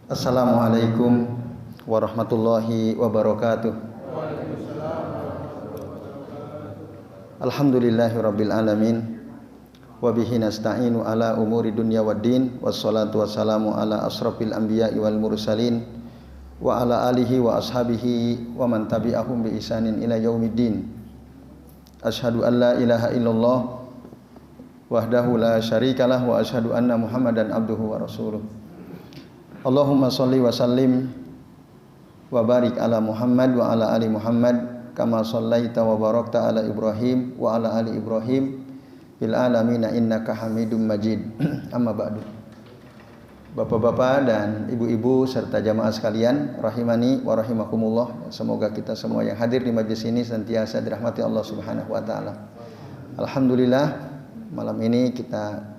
Assalamualaikum warahmatullahi wabarakatuh. Alhamdulillahirabbil alamin wa bihi nasta'inu ala umuri dunya waddin wassalatu wassalamu ala asrofil anbiya'i wal mursalin wa ala alihi wa ashabihi wa man tabi'ahum bi ihsanin ila yaumiddin. Asyhadu an la ilaha illallah wahdahu la syarikalah wa asyhadu anna Muhammadan abduhu wa rasuluh. Allahumma sholli wa sallim wa barik ala Muhammad wa ala ali Muhammad kama shallaita wa barakta ala Ibrahim wa ala ali Ibrahim fil alamin innaka Hamidum Majid. Amma ba'du. Bapak-bapak dan ibu-ibu serta jamaah sekalian rahimani wa rahimakumullah, semoga kita semua yang hadir di majelis ini senantiasa dirahmati Allah Subhanahu wa taala. Alhamdulillah, malam ini kita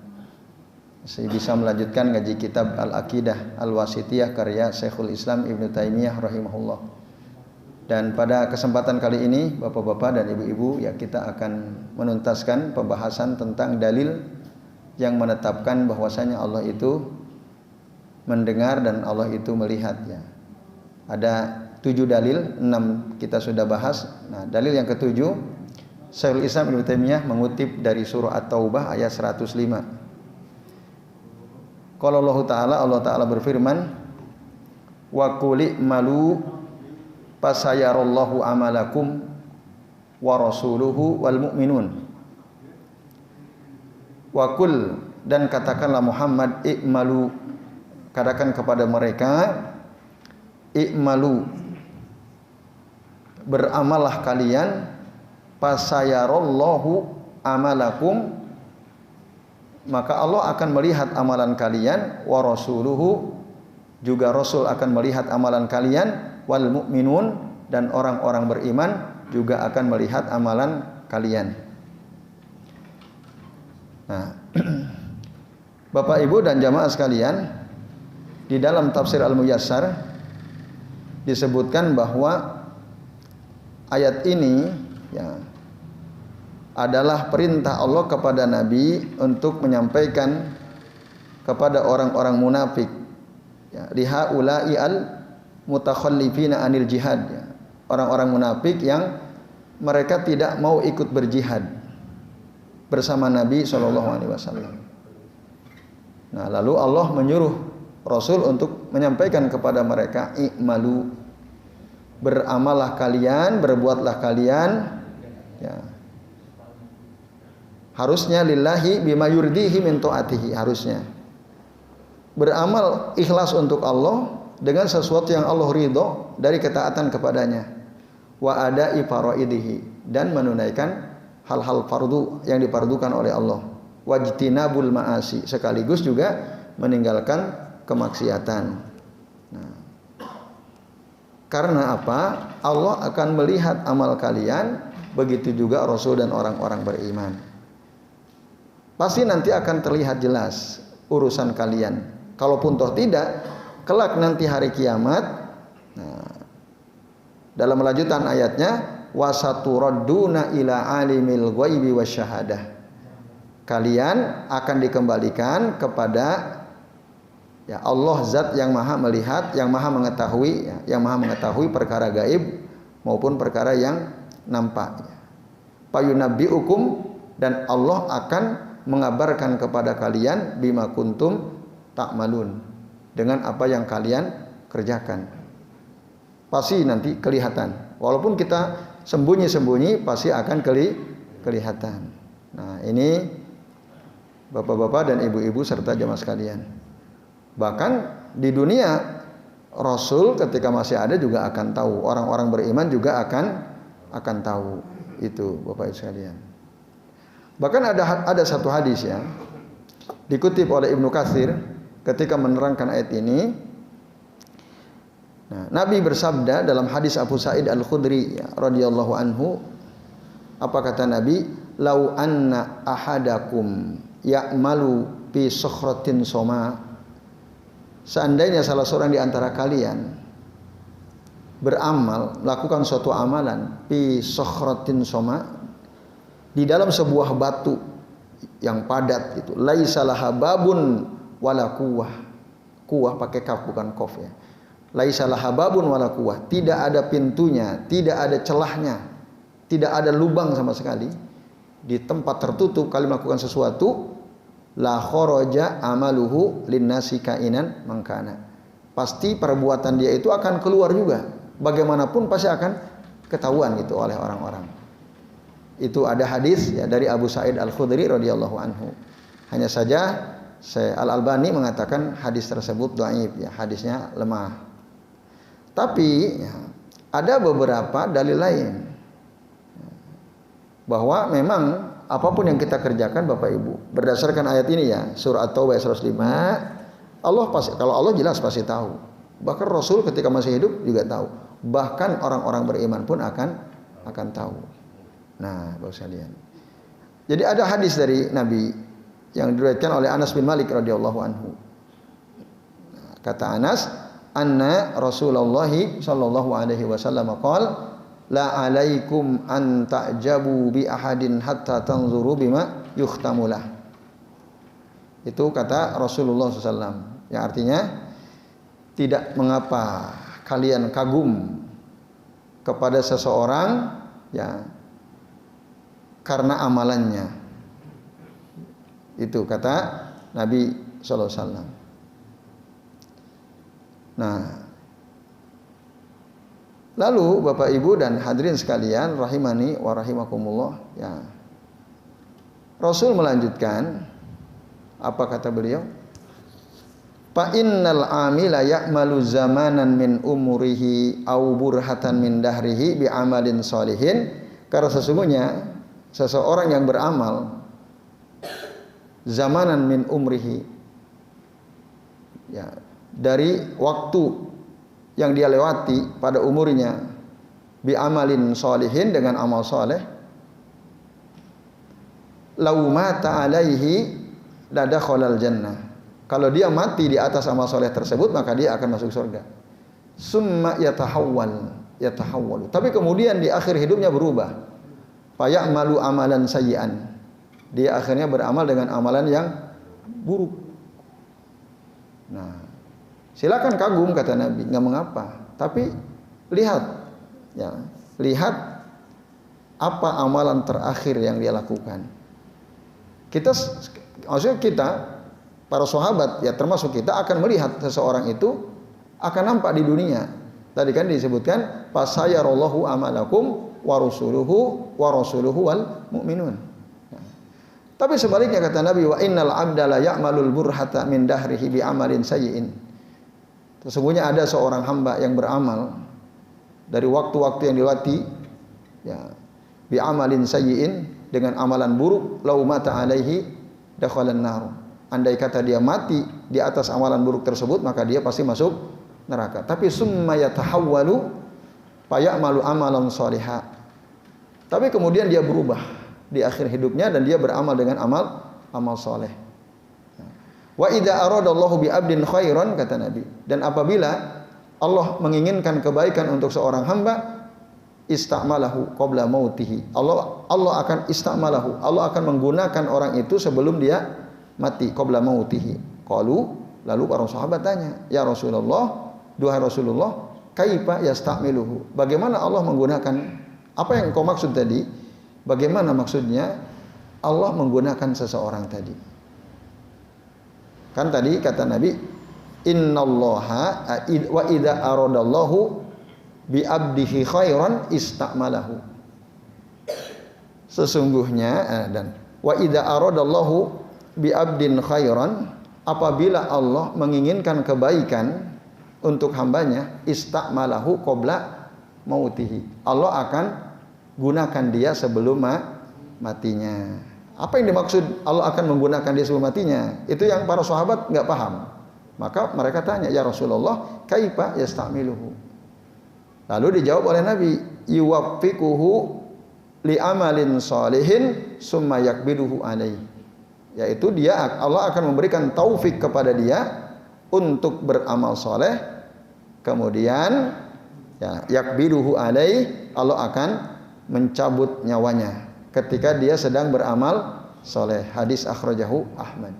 masih bisa melanjutkan ngaji kitab Al-Aqidah Al-Wasithiyah karya Syekhul Islam Ibnu Taimiyah rahimahullah. Dan pada kesempatan kali ini bapak-bapak dan ibu-ibu, ya, kita akan menuntaskan pembahasan tentang dalil yang menetapkan bahwasanya Allah itu mendengar dan Allah itu melihat, ya. Ada 7 dalil, 6 kita sudah bahas. Nah, dalil yang ketujuh, Syekhul Islam Ibnu Taimiyah mengutip dari surah At-Taubah ayat 105. Qala Allah Ta'ala berfirman, wa quli malu fasayarallahu amalakum wa rasuluhu wal mu'minun. Wa qul, dan katakanlah Muhammad, i'malu, katakan kepada mereka, i'malu, beramallah kalian, fasayarallahu amalakum, maka Allah akan melihat amalan kalian, wa rasuluhu, juga Rasul akan melihat amalan kalian, wal mu'minun, dan orang-orang beriman juga akan melihat amalan kalian. Nah, Bapak Ibu dan jamaah sekalian, di dalam tafsir Al-Muyassar disebutkan bahwa ayat ini, ya, adalah perintah Allah kepada Nabi untuk menyampaikan kepada orang-orang munafik, ya, lihaula'i al mutakhallifina anil jihad, ya, orang-orang munafik yang mereka tidak mau ikut berjihad bersama Nabi SAW. Nah, lalu Allah menyuruh Rasul untuk menyampaikan kepada mereka, i'malu, beramallah kalian, berbuatlah kalian, ya, harusnya lillahi bima yurdihi min taatihi, harusnya beramal ikhlas untuk Allah dengan sesuatu yang Allah ridho dari ketaatan kepadanya, wa ada'i faraidihi, dan menunaikan hal-hal fardu yang difardukan oleh Allah, wajtinabul ma'asi, sekaligus juga meninggalkan kemaksiatan. Nah, karena apa? Allah akan melihat amal kalian, begitu juga Rasul dan orang-orang beriman. Pasti nanti akan terlihat jelas urusan kalian. Kalaupun toh tidak, kelak nanti hari kiamat, nah, dalam lanjutan ayatnya, wasaturadduna ila alimil ghaibi wasyahadah, kalian akan dikembalikan kepada, ya, Allah zat yang maha melihat, yang maha mengetahui, ya, yang maha mengetahui perkara gaib maupun perkara yang nampak. Payunabbiukum, dan Allah akan mengabarkan kepada kalian bima kuntum ta'malun, dengan apa yang kalian kerjakan. Pasti nanti kelihatan. Walaupun kita sembunyi-sembunyi, pasti akan kelihatan. Nah, ini bapak-bapak dan ibu-ibu serta jamaah sekalian. Bahkan di dunia, Rasul ketika masih ada juga akan tahu. Orang-orang beriman juga akan tahu. Itu bapak ibu sekalian. Bahkan ada satu hadis, ya, dikutip oleh Ibnu Katsir ketika menerangkan ayat ini. Nah, Nabi bersabda dalam hadis Abu Sa'id Al-Khudri, ya, radhiyallahu anhu, apa kata Nabi? Lau anna ahadakum ya'malu fi sukhratin soma, seandainya salah seorang di antara kalian beramal, melakukan suatu amalan fi sukhratin soma, di dalam sebuah batu yang padat, itu laisa laha babun wala quwwah, Kuwah pakai kaf bukan kof ya. Laisa laha babun wala kuwah. Tidak ada pintunya, tidak ada celahnya, tidak ada lubang sama sekali. Di tempat tertutup kali melakukan sesuatu, la kharaja amaluhu linnasi kainan mangkana. Pasti perbuatan dia itu akan keluar juga. Bagaimanapun pasti akan ketahuan gitu oleh orang-orang. Itu ada hadis ya dari Abu Sa'id Al-Khudri radhiyallahu anhu. Hanya saja Al-Albani mengatakan hadis tersebut dhaif ya, hadisnya lemah. Tapi ya, ada beberapa dalil lain bahwa memang apapun yang kita kerjakan Bapak Ibu berdasarkan ayat ini ya, surah At-Taubah 105, Allah pasti, kalau Allah jelas pasti tahu. Bahkan Rasul ketika masih hidup juga tahu. Bahkan orang-orang beriman pun akan tahu. Nah, Bapak sekalian. Jadi ada hadis dari Nabi yang diriwayatkan oleh Anas bin Malik radhiyallahu anhu. Kata Anas, anna Rasulullah sallallahu alaihi wasallam qala la alaikum an ta'jabu bi ahadin hatta tanzuru bima yukhtamulah. Itu kata Rasulullah SAW. Yang artinya tidak mengapa kalian kagum kepada seseorang ya karena amalannya. Itu kata Nabi sallallahu alaihi wasallam. Nah, lalu Bapak Ibu dan hadirin sekalian rahimani wa rahimakumullah ya. Rasul melanjutkan apa kata beliau? Fa innal amila ya'malu zamanan min umurihi au burhatan min dahrihi bi amalin sholihin. Karena sesungguhnya seseorang yang beramal zamanan min umrihi ya, dari waktu yang dia lewati pada umurnya bi amalin sholihin dengan amal soleh, lau mata alaihi ladakhalal jannah. Kalau dia mati di atas amal soleh tersebut maka dia akan masuk surga. Summa yatahawwalu. Tapi kemudian di akhir hidupnya berubah. Fayamalu amalan sayyi'an. Dia akhirnya beramal dengan amalan yang buruk. Nah, silakan kagum kata Nabi, nggak mengapa. Tapi lihat, ya, lihat apa amalan terakhir yang dia lakukan. Maksudnya kita, para sahabat, ya termasuk kita akan melihat seseorang itu akan nampak di dunia. Tadi kan disebutkan, fasayarallahu amalakum wa rasuluhu wal mu'minun. Tapi sebaliknya kata Nabi, wa innal abda la ya'malul burhata min dahrihi bi amalin sayyi'in. Sesungguhnya ada seorang hamba yang beramal dari waktu-waktu yang dilewati ya bi amalin sayyi'in dengan amalan buruk, lau mata alaihi dakhalan nar. Andai kata dia mati di atas amalan buruk tersebut maka dia pasti masuk neraka. Tapi summa yatahawwalu fayamalu amalan sholiha. Tapi kemudian dia berubah di akhir hidupnya dan dia beramal dengan amal soleh. Wa idza aradallahu bi abdin khairan kata Nabi, dan apabila Allah menginginkan kebaikan untuk seorang hamba, istamalahu qabla mautihi. Allah akan istamalahu. Allah akan menggunakan orang itu sebelum dia mati, qabla mautihi. Qalu, lalu para sahabat tanya, "Ya Rasulullah, duhai Rasulullah, kaifa yastamiluhu?" Bagaimana Allah menggunakan, apa yang kau maksud tadi? Bagaimana maksudnya Allah menggunakan seseorang tadi? Kan tadi kata Nabi, innallaha wa idza aradallahu bi abdihi khairan istamalahu. Sesungguhnya dan wa idza aradallahu bi abdin khairan, apabila Allah menginginkan kebaikan untuk hambanya, istamalahu qabla mautihi. Allah akan gunakan dia sebelum matinya. Apa yang dimaksud Allah akan menggunakan dia sebelum matinya? Itu yang para sahabat nggak paham. Maka mereka tanya, ya Rasulullah, kaifa yastamiluhu? Lalu dijawab oleh Nabi, yuwaffiquhu li amalin sholihin summa yakbiduhu alaihi. Yaitu Allah akan memberikan taufik kepada dia untuk beramal soleh, kemudian ya yakbiduhu alaihi, Allah akan mencabut nyawanya ketika dia sedang beramal soleh. Hadis akhrajahu Ahmad.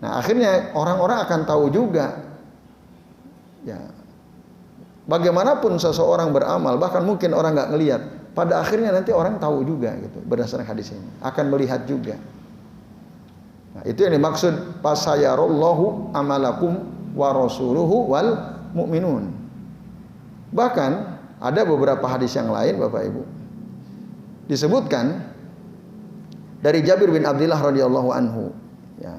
Nah, akhirnya orang-orang akan tahu juga. Ya. Bagaimanapun seseorang beramal, bahkan mungkin orang nggak ngelihat, pada akhirnya nanti orang tahu juga gitu berdasarkan hadis ini. Akan melihat juga. Nah, itu yang dimaksud fasayarallahu amalakum wa rasuluhu wal mu'minun. Bahkan ada beberapa hadis yang lain Bapak Ibu. Disebutkan dari Jabir bin Abdullah radhiyallahu anhu. Ya.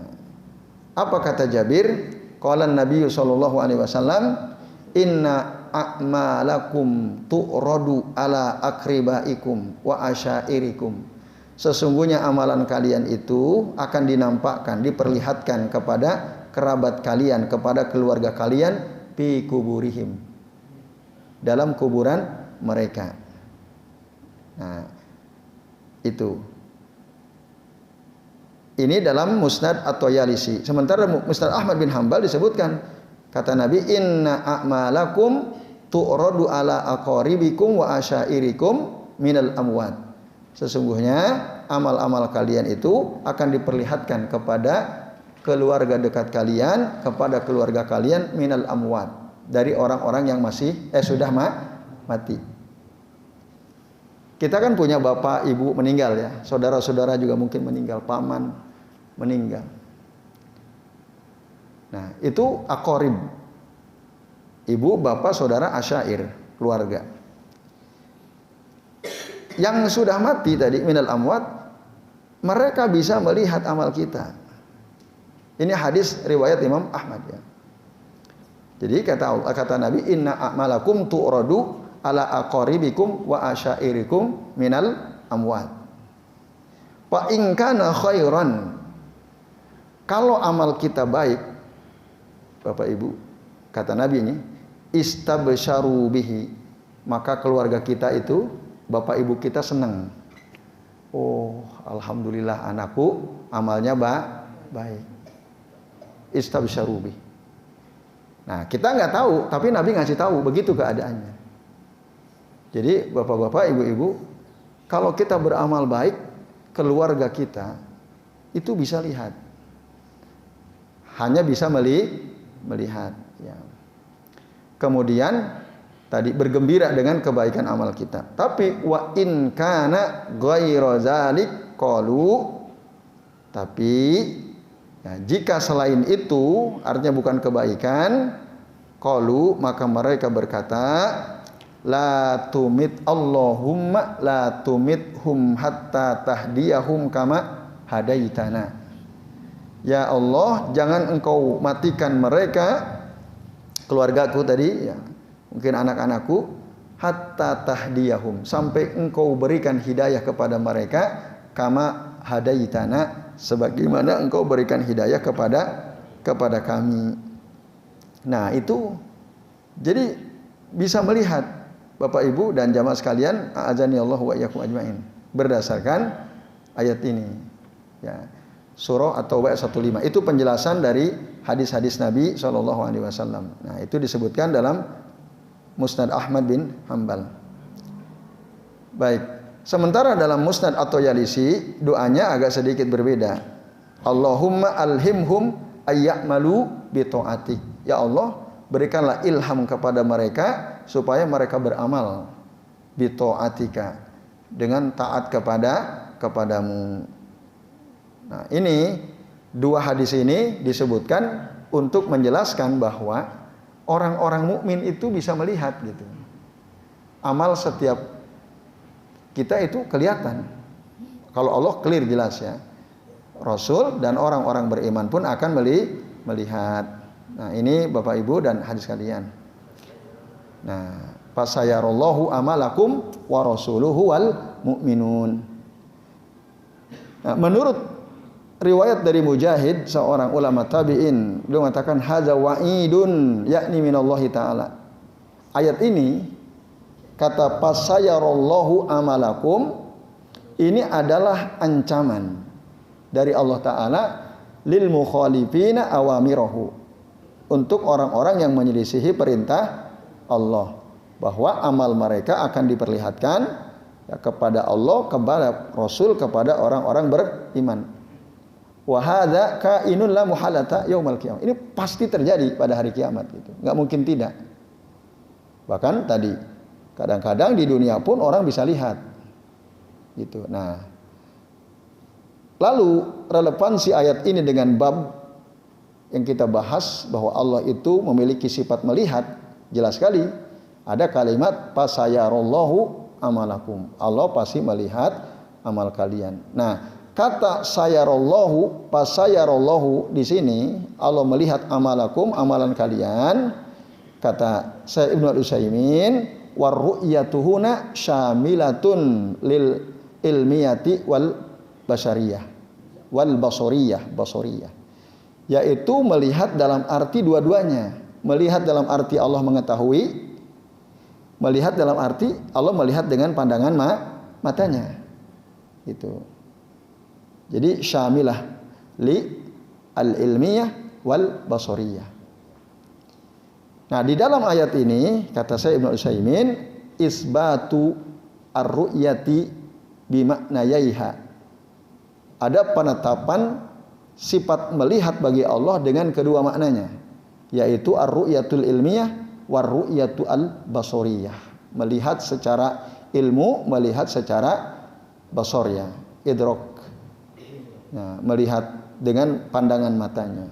Apa kata Jabir? Qala Nabi sallallahu alaihi wasallam, "Inna a'malakum tu'radu ala akribaikum wa asyairikum." Sesungguhnya amalan kalian itu akan dinampakkan, diperlihatkan kepada kerabat kalian, kepada keluarga kalian fi kuburihim. Dalam kuburan mereka. Nah, itu. Ini dalam Musnad At-Tayalisi. Sementara Musnad Ahmad bin Hanbal disebutkan, kata Nabi, "Inna a'malakum tu'radu ala aqaribikum wa asyairikum minal amwat." Sesungguhnya amal-amal kalian itu akan diperlihatkan kepada keluarga dekat kalian, kepada keluarga kalian minal amwat, dari orang-orang yang masih sudah mati. Kita kan punya bapak, ibu meninggal ya, saudara-saudara juga mungkin meninggal, paman meninggal. Nah, itu aqarib. Ibu, bapak, saudara, asyair, keluarga. Yang sudah mati tadi minal amwat, mereka bisa melihat amal kita. Ini hadis riwayat Imam Ahmad ya. Jadi kata Nabi, "Inna a'malakum tu'radu ala aqaribikum wa asyairikum minal amwat." Fa in kana khairan, kalau amal kita baik, Bapak Ibu, kata Nabi ini, istabsyaru bihi, maka keluarga kita itu, bapak ibu kita senang. Oh, alhamdulillah anakku amalnya baik. Istabsyaru bihi. Nah, kita nggak tahu, tapi Nabi ngasih tahu, begitu keadaannya. Jadi bapak-bapak, ibu-ibu, kalau kita beramal baik, keluarga kita itu bisa lihat. Hanya bisa melihat. Ya. Kemudian tadi bergembira dengan kebaikan amal kita. Tapi wa in kana ghairu dzalik qalu, tapi ya, jika selain itu artinya bukan kebaikan, qalu, maka mereka berkata, la tumit Allahumma la tumithum hatta tahdiyahum kama hadaitana. Ya Allah, jangan engkau matikan mereka, keluargaku tadi ya, mungkin anak-anakku, hatta tahdiyahum, sampai engkau berikan hidayah kepada mereka, kama hadaitana, sebagaimana engkau berikan hidayah kepada kami. Nah, itu jadi bisa melihat Bapak Ibu dan jamaah sekalian, a'adzani Allah wa iyyakum ajmain, berdasarkan ayat ini. Ya. Surah At-Taubah 15. Itu penjelasan dari hadis-hadis Nabi SAW. Nah, itu disebutkan dalam Musnad Ahmad bin Hanbal. Baik. Sementara dalam Musnad At-Tayalisi, doanya agak sedikit berbeda. Allahumma alhimhum ayya'malu bi ta'atik. Ya Allah, berikanlah ilham kepada mereka supaya mereka beramal bi ta'atika, dengan taat kepadamu. Nah, ini dua hadis ini disebutkan untuk menjelaskan bahwa orang-orang mukmin itu bisa melihat gitu. Amal setiap kita itu kelihatan. Kalau Allah clear jelas ya. Rasul dan orang-orang beriman pun akan melihat. Nah, ini Bapak Ibu dan hadis kalian. Nah, fasayarallahu amalakum wa rasuluhu wal mu'minun. Nah, menurut riwayat dari Mujahid, seorang ulama tabi'in, beliau mengatakan hadza wa'idun yakni minallahi ta'ala. Ayat ini kata fasayarallahu amalakum, ini adalah ancaman dari Allah Ta'ala lil mukhalifina awamirahu, untuk orang-orang yang menyelisihi perintah Allah, bahwa amal mereka akan diperlihatkan ya, kepada Allah, kepada Rasul, kepada orang-orang beriman. Wa hadza kainun la muhalata yaumal qiyamah. Ini pasti terjadi pada hari kiamat gitu. Enggak mungkin tidak. Bahkan tadi kadang-kadang di dunia pun orang bisa lihat. Gitu. Nah, lalu relevansi ayat ini dengan bab yang kita bahas bahwa Allah itu memiliki sifat melihat, jelas sekali ada kalimat fasayarallahu amalakum. Allah pasti melihat amal kalian. Nah, kata sayarallahu, fasayarallahu di sini Allah melihat amalakum, amalan kalian. Kata Syekh Ibnu Utsaimin, war ru'yatuhuna syamilatun lil ilmiyati wal basariyah wal basariyah, yaitu melihat dalam arti dua-duanya. Melihat dalam arti Allah mengetahui, melihat dalam arti Allah melihat dengan pandangan matanya. Itu. Jadi syamilah li al-ilmiyah wal basariyah. Nah, di dalam ayat ini kata saya Ibnu Utsaimin, isbatu ar-ru'yati bimaknayaiha. Ada penetapan sifat melihat bagi Allah dengan kedua maknanya, yaitu ar-ru'yatul ilmiyah war ru'yatu al-basariyah. Melihat secara ilmu, melihat secara basariyah, idrak. Nah, melihat dengan pandangan matanya.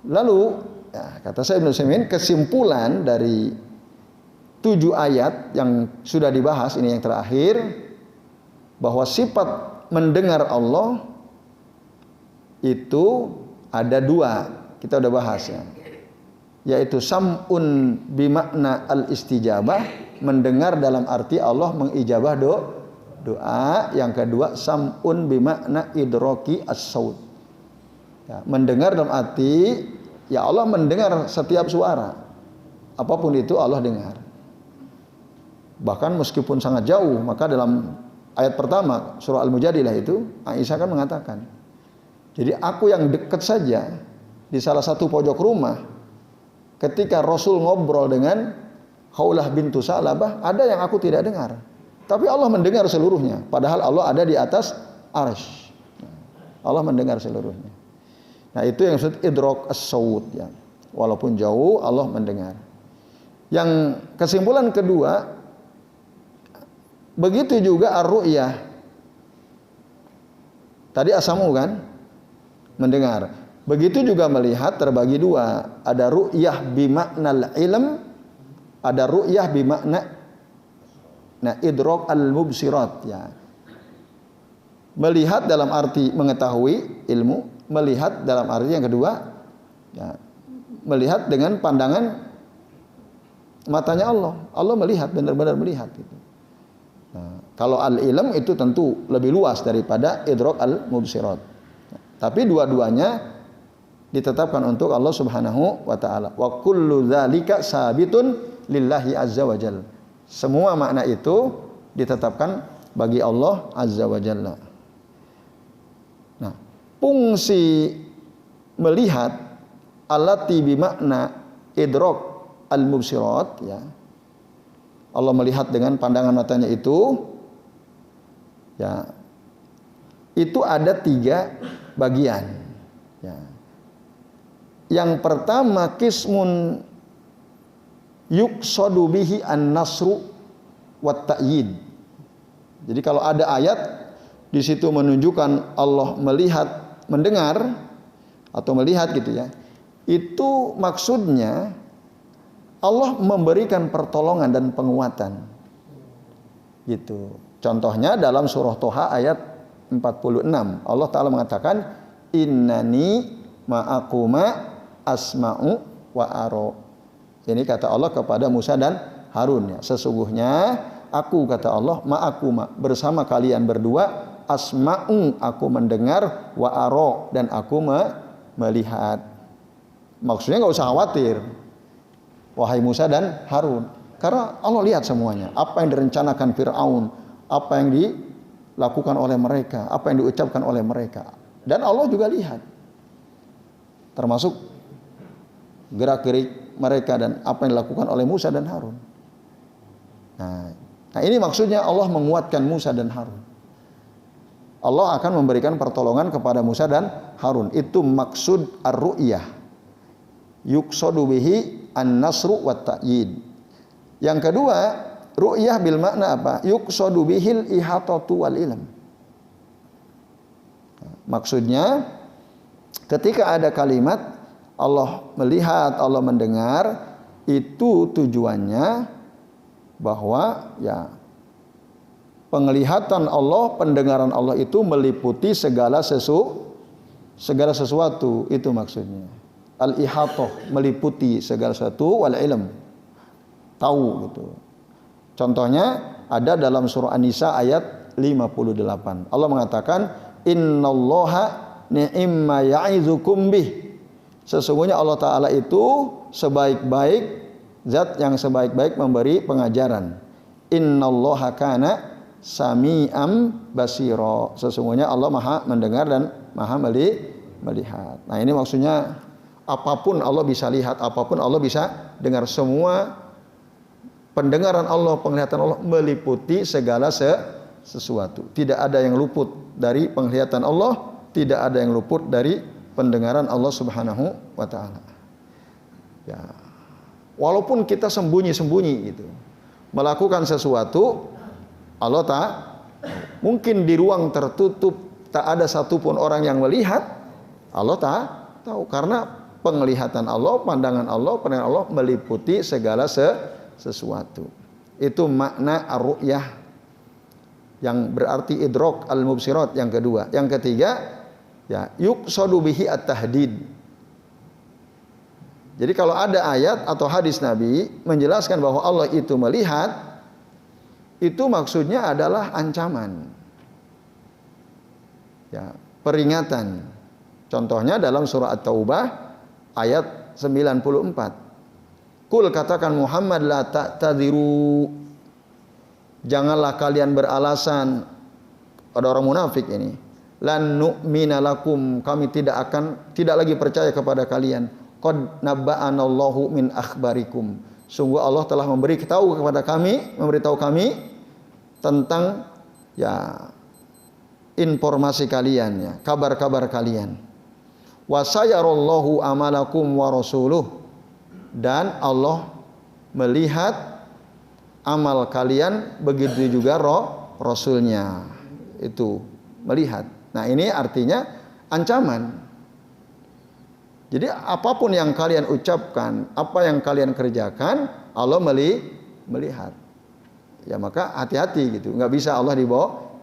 Lalu, ya, kata saya Ibnu Utsaimin, kesimpulan dari 7 ayat yang sudah dibahas, ini yang terakhir, bahwa sifat mendengar Allah itu ada 2. Kita udah bahas ya. Yaitu sam'un bimakna al-istijabah, mendengar dalam arti Allah mengijabah doa. Yang kedua sam'un bimakna idraki as-saut. Ya, mendengar dalam arti ya Allah mendengar setiap suara. Apapun itu Allah dengar. Bahkan meskipun sangat jauh, maka dalam ayat pertama surah Al-Mujadilah itu Aisyah kan mengatakan, jadi aku yang dekat saja di salah satu pojok rumah, ketika Rasul ngobrol dengan Khawlah bintu Salabah, ada yang aku tidak dengar. Tapi Allah mendengar seluruhnya. Padahal Allah ada di atas arsy. Allah mendengar seluruhnya. Nah, itu yang disebut idrak as-saut ya. Walaupun jauh Allah mendengar. Yang kesimpulan kedua, begitu juga ar-ru'yah. Tadi asamu kan mendengar. Begitu juga melihat terbagi 2. Ada ru'yah bimaknal ilm, ada ru'yah bimakna idrak al-mubsirat ya. Melihat dalam arti mengetahui ilmu, melihat dalam arti yang kedua ya, melihat dengan pandangan matanya Allah. Allah melihat, benar-benar melihat gitu. Nah, kalau al-ilm itu tentu lebih luas daripada idrak al-mubsirat. Tapi dua-duanya ditetapkan untuk Allah Subhanahu wa taala. Wa kullu dzalika sabitun lillahi azza wa jalla. Semua makna itu ditetapkan bagi Allah azza wa jalla. Nah, fungsi melihat allati bi makna idrak al-mubsirat ya. Allah melihat dengan pandangan matanya itu ya. Itu ada 3 bagian ya. Yang pertama qismun yuqsadu bihi an-nasru wat ta'yid. Jadi kalau ada ayat di situ menunjukkan Allah melihat, mendengar atau melihat gitu ya. Itu maksudnya Allah memberikan pertolongan dan penguatan. Gitu. Contohnya dalam surah Toha ayat 46. Allah Ta'ala mengatakan innani ma'akuma asma'u wa aro. Ini kata Allah kepada Musa dan Harun ya. Sesungguhnya aku, kata Allah, ma'akuma, bersama kalian berdua, asma'u, aku mendengar, wa aro, dan aku melihat. Maksudnya enggak usah khawatir, wahai Musa dan Harun, karena Allah lihat semuanya. Apa yang direncanakan Fir'aun, apa yang dilakukan oleh mereka, apa yang diucapkan oleh mereka, dan Allah juga lihat. Termasuk gerak-gerik mereka dan apa yang dilakukan oleh Musa dan Harun. Nah, ini maksudnya Allah menguatkan Musa dan Harun. Allah akan memberikan pertolongan kepada Musa dan Harun. Itu maksud ar-ru'yah. Yuqsadu bihi an-nasru wat ta'yid. Yang kedua, ru'yah bil makna apa? Yuqsadu bihil ihatatu wal ilm. Maksudnya ketika ada kalimat Allah melihat, Allah mendengar, itu tujuannya bahwa ya penglihatan Allah, pendengaran Allah itu meliputi segala sesuatu, itu maksudnya. Al-ihatah, meliputi segala sesuatu, wal ilm, tahu gitu. Contohnya ada dalam surah An-Nisa ayat 58. Allah mengatakan, "Innallaha ni'imma ya'izukum bih." Sesungguhnya Allah Ta'ala itu sebaik-baik zat yang sebaik-baik memberi pengajaran. Innallaha kana sami'am basira. Sesungguhnya Allah Maha mendengar dan Maha melihat. Nah, ini maksudnya apapun Allah bisa lihat, apapun Allah bisa dengar. Semua pendengaran Allah, penglihatan Allah meliputi segala sesuatu. Tidak ada yang luput dari penglihatan Allah, tidak ada yang luput dari pendengaran Allah Subhanahu wa taala. Ya. Walaupun kita sembunyi-sembunyi gitu, melakukan sesuatu, Allah tak mungkin di ruang tertutup tak ada satupun orang yang melihat, Allah tak tahu karena penglihatan Allah, pandangan Allah, pendengaran Allah meliputi segala sesuatu. Itu makna ar-ru'yah yang berarti idrok al-mubsirat yang kedua. Yang ketiga, ya yuqsadu bihi at-tahdid. Jadi kalau ada ayat atau hadis Nabi menjelaskan bahwa Allah itu melihat, itu maksudnya adalah ancaman. Ya, peringatan. Contohnya dalam surah At-Taubah ayat 94. Kul, katakan Muhammad, la ta'tadiru. Janganlah kalian beralasan. Pada orang munafik ini. Lan nu'mina lakum, kami tidak lagi percaya kepada kalian. Qad nabba'anallahu min akhbarikum. Sungguh Allah telah memberitahu kami tentang ya informasi kalian, ya, kabar-kabar kalian. Wa sayarallahu amalakum wa rasuluh, dan Allah melihat amal kalian, begitu juga Rasulnya itu melihat. Nah, ini artinya ancaman. Jadi apapun yang kalian ucapkan, apa yang kalian kerjakan, Allah melihat. Ya, maka hati-hati gitu. Nggak bisa Allah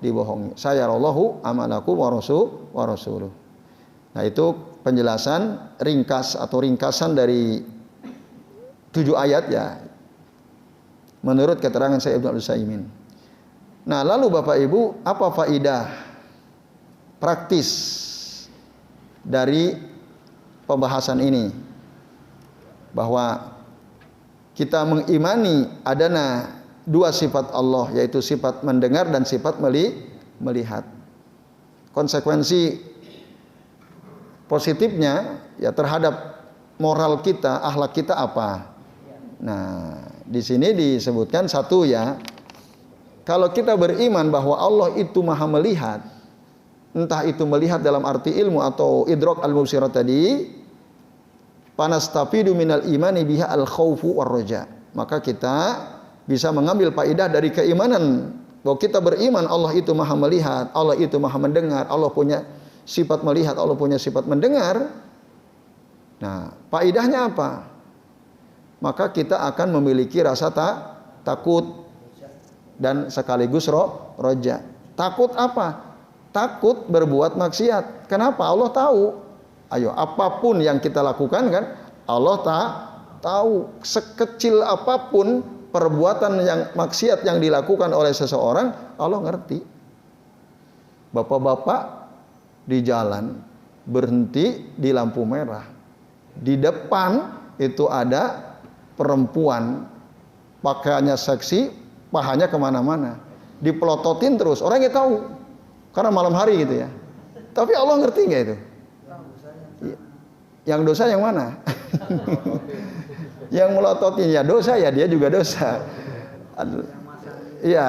dibohongi. Sayarallahu amalakum wa rasuluh. Nah, itu penjelasan ringkas atau ringkasan dari 7 ayat ya. Menurut keterangan Syekh Ibnu Utsaimin. Nah, lalu Bapak Ibu, apa faedah praktis dari pembahasan ini? Bahwa kita mengimani adanya 2 sifat Allah, yaitu sifat mendengar dan sifat melihat. Konsekuensi positifnya ya terhadap moral kita, akhlak kita apa? Nah, di sini disebutkan satu ya. Kalau kita beriman bahwa Allah itu Maha melihat, entah itu melihat dalam arti ilmu atau idrok al-mubsirat tadi, panastafidu minal imani biha al-khaufu war-raja. Maka kita bisa mengambil faedah dari keimanan bahwa kita beriman Allah itu Maha melihat, Allah itu Maha mendengar, Allah punya sifat melihat, Allah punya sifat mendengar. Nah, faedahnya apa? Maka kita akan memiliki rasa takut dan sekaligus roja. Takut apa? Takut berbuat maksiat. Kenapa? Allah tahu. Ayo, apapun yang kita lakukan kan, Allah tahu. Sekecil apapun perbuatan yang maksiat yang dilakukan oleh seseorang, Allah ngerti. Bapak-bapak di jalan berhenti di lampu merah. Di depan itu ada perempuan, pakaiannya seksi, pahanya kemana-mana, dipelototin terus, orangnya tahu, karena malam hari gitu ya. Tapi Allah ngerti nggak itu? Yang dosa yang mana? Yang melototin ya dosa, ya dia juga dosa. Iya,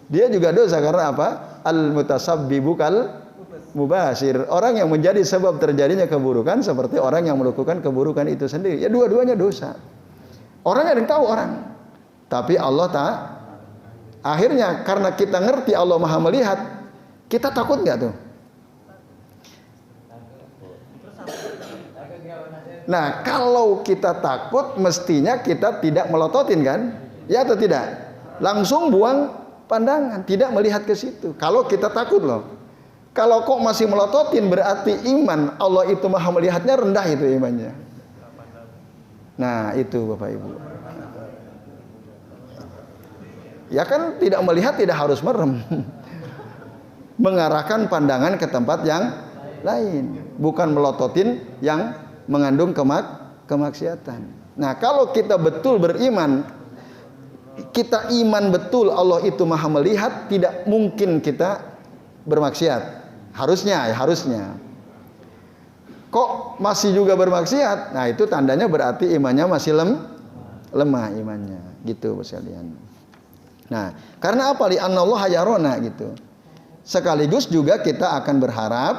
dia juga dosa karena apa? Al-mutasabbibu kal mubashir. Orang yang menjadi sebab terjadinya keburukan seperti orang yang melakukan keburukan itu sendiri. Ya dua-duanya dosa. Orang ada yang tahu orang. Tapi Allah tak. Akhirnya karena kita ngerti Allah Maha melihat, kita takut nggak tuh? Nah, kalau kita takut, mestinya kita tidak melototin kan? Ya atau tidak? Langsung buang pandangan, tidak melihat ke situ. Kalau kita takut loh. Kalau kok masih melototin, berarti iman Allah itu Maha melihatnya rendah itu imannya. Nah, itu Bapak Ibu. Ya kan tidak melihat tidak harus merem. Mengarahkan pandangan ke tempat yang lain, bukan melototin yang mengandung kemaksiatan. Nah, kalau kita betul beriman, kita iman betul Allah itu Maha melihat, tidak mungkin kita bermaksiat. Harusnya. Kok masih juga bermaksiat? Nah, itu tandanya berarti imannya masih lemah imannya, gitu sekalian. Nah, karena apa? Li'annallaha yarona gitu. Sekaligus juga kita akan berharap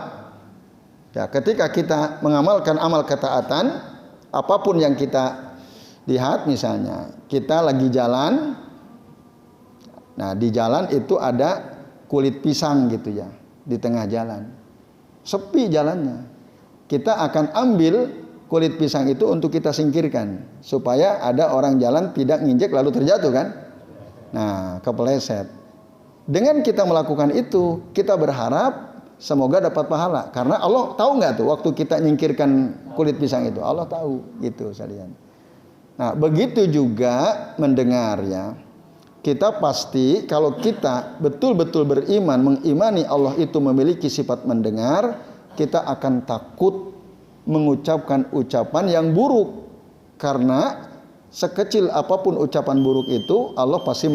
ya, ketika kita mengamalkan amal ketaatan, apapun yang kita lihat, misalnya kita lagi jalan, nah di jalan itu ada kulit pisang gitu ya, di tengah jalan, sepi jalannya, kita akan ambil kulit pisang itu untuk kita singkirkan, supaya ada orang jalan tidak nginjek lalu terjatuh kan, nah kepeleset. Dengan kita melakukan itu, kita berharap semoga dapat pahala, karena Allah tahu nggak tuh waktu kita nyingkirkan kulit pisang itu, Allah tahu gitu sekalian. Nah, begitu juga mendengar ya. Kita pasti kalau kita betul-betul beriman, mengimani Allah itu memiliki sifat mendengar, kita akan takut mengucapkan ucapan yang buruk, karena sekecil apapun ucapan buruk itu Allah pasti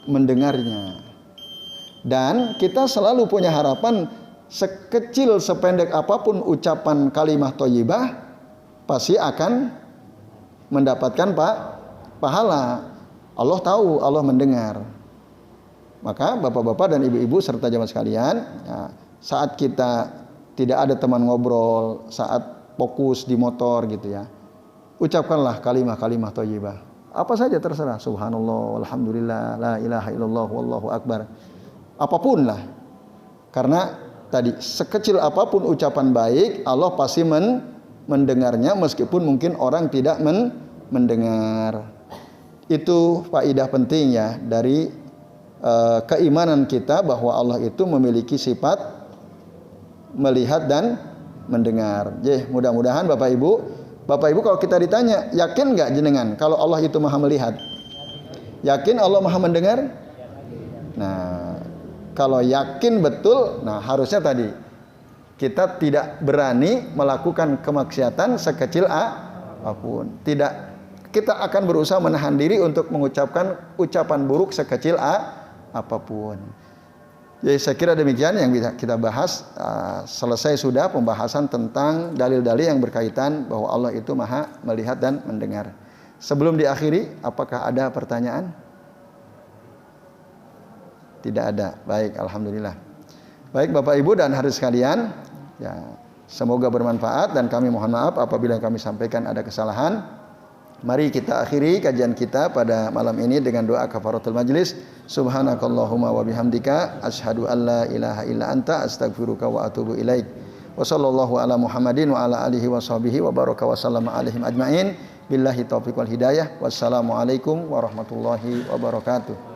mendengarnya. Dan kita selalu punya harapan, sekecil sependek apapun ucapan kalimah thayyibah pasti akan mendapatkan pahala. Allah tahu, Allah mendengar. Maka bapak-bapak dan ibu-ibu serta jamaah sekalian, ya, saat kita tidak ada teman ngobrol, saat fokus di motor gitu ya, ucapkanlah kalimah-kalimah thayyibah. Apa saja terserah, subhanallah, alhamdulillah, la ilaha illallah, wallahu akbar. Apapun lah. Karena tadi sekecil apapun ucapan baik, Allah pasti mendengarnya meskipun mungkin orang tidak mendengar. Itu faedah penting ya dari keimanan kita bahwa Allah itu memiliki sifat melihat dan mendengar. Mudah-mudahan Bapak Ibu kalau kita ditanya, yakin nggak jenengan kalau Allah itu Maha melihat? Yakin Allah Maha mendengar? Nah, kalau yakin betul, nah harusnya tadi kita tidak berani melakukan kemaksiatan sekecil apapun. Tidak, kita akan berusaha menahan diri untuk mengucapkan ucapan buruk sekecil apapun. Jadi saya kira demikian yang bisa kita bahas. Selesai sudah pembahasan tentang dalil-dalil yang berkaitan bahwa Allah itu Maha melihat dan mendengar. Sebelum diakhiri, apakah ada pertanyaan? Tidak ada. Baik, alhamdulillah. Baik Bapak Ibu dan hadirin sekalian, ya, semoga bermanfaat dan kami mohon maaf apabila kami sampaikan ada kesalahan. Mari kita akhiri kajian kita pada malam ini dengan doa kafaratul majlis. Subhanakallahumma wa bihamdika asyhadu an la ilaha illa anta astaghfiruka wa atubu ilaik. Wa sallallahu ala Muhammadin wa ala alihi wa sahbihi wa baraka wa sallama alaihim ajmain. Billahi taufiq wal hidayah. Wassalamualaikum warahmatullahi wabarakatuh.